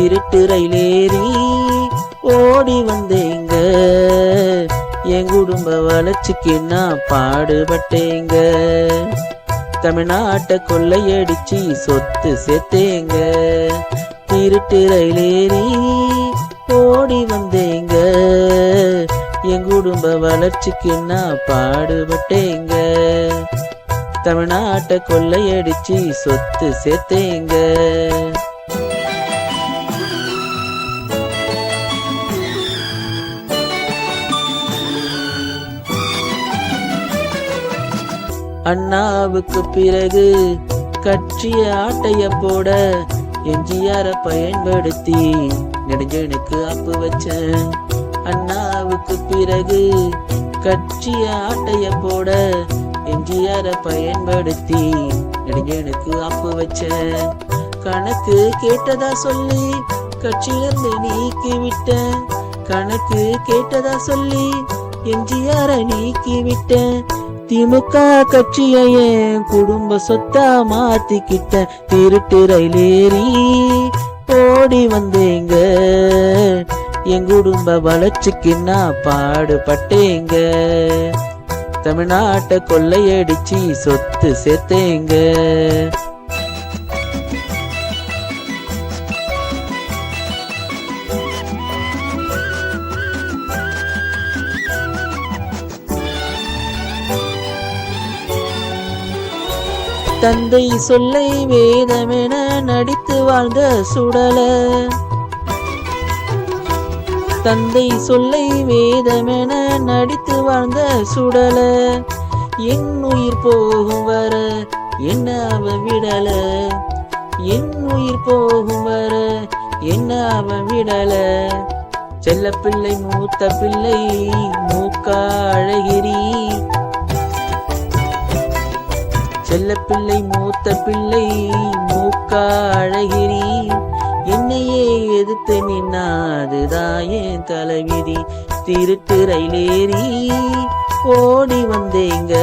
திருட்டு ரயிலேறி ஓடி வந்தேங்க. என் குடும்ப வளர்ச்சிக்கு நான் பாடுபட்டேங்க. தமிழ்நாட்டை கொள்ளையடிச்சு சொத்து சேர்த்தேங்க. திருட்டு ரயிலேறி ஓடி வந்தேங்க. என் குடும்ப வளர்ச்சிக்கு நான் பாடுபட்டேங்க. தமிழ்நாட்டை கொள்ளையடிச்சு சொத்து சேர்த்தேங்க. அண்ணாவுக்கு பிறகு கட்சிய ஆட்டைய போட எம்ஜிஆரை பயன்படுத்தி நெடுஞ்சனுக்கு அப்பு வச்சேன். அண்ணாவுக்கு பிறகு கட்சிய ஆட்டைய போட எம்ஜிஆரை பயன்படுத்தி நெடுஞ்சனுக்கு அப்பு வச்சேன். கணக்கு கேட்டதா சொல்லி கட்சியிலிருந்து நீக்கி விட்டேன். கணக்கு கேட்டதா சொல்லி எம்ஜிஆரை நீக்கி விட்டேன். திமுக கட்சியை குடும்ப சொத்தா மாத்திக்கிட்ட. திருட்டு ரயிலேறி ஓடி வந்தேங்க. என் குடும்ப வளர்ச்சிக்கு நான் பாடுபட்டேங்க. தமிழ்நாட்டை கொள்ளையடிச்சு சொத்து சேர்த்தேங்க. தந்தை சொல்லை வேதமென நடித்து வாழ்ந்த சுடல. தந்தை சொல்லை வேதமென நடித்து வாழ்ந்த சுடல. என் உயிர் போகும் வர என்ன அவ விடல. என் உயிர் போகும் வர என்ன அவ விடல. செல்ல பிள்ளை மூத்த பிள்ளை மூக்கா அழகிரி. செல்ல பிள்ளை மூத்த பிள்ளை மூக்கா அழகிரி. என்னையே எதிர்த்து நின்னாதுதான் என் தலைவிதி. திருட்டு ரயிலேறி ஓடி வந்தேங்க.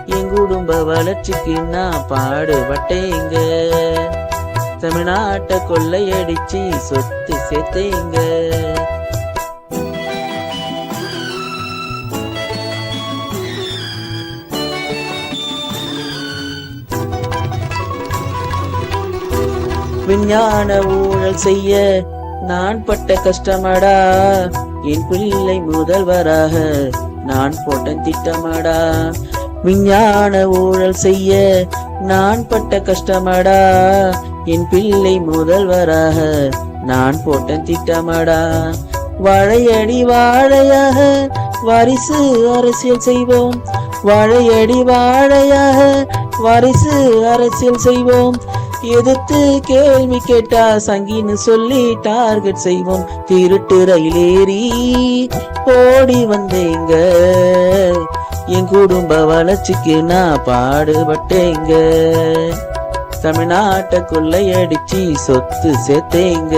என் குடும்ப வளர்ச்சிக்கு நான் பாடுபட்டேங்க. தமிழ்நாட்டை கொள்ளையடிச்சு சொத்து சேர்த்தேங்க. விஞ்ஞான ஊழல் செய்ய நான் பட்ட கஷ்டமடா. என் பிள்ளை முதல்வராக நான் போட்ட திட்டமடா. விஞ்ஞான ஊழல் செய்ய நான் பட்ட கஷ்டமடா. என் பிள்ளை முதல்வராக நான் போட்ட திட்டமடா. வாழையடி வாழையாக வாரிசு அரசியல் செய்வோம். வாழையடி வாழையாக வாரிசு அரசியல் செய்வோம். எதிர்த்து கேள்வி கேட்டா சங்கின்னு சொல்லி டார்கெட் செய்வோம். திருட்டு ரயிலேறி ஓடி வந்தேங்க. என் குடும்ப வளர்ச்சிக்கு நான் பாடுபட்டேங்க. தமிழ்நாட்டை கொள்ளையடிச்சு சொத்து சேர்த்தேங்க.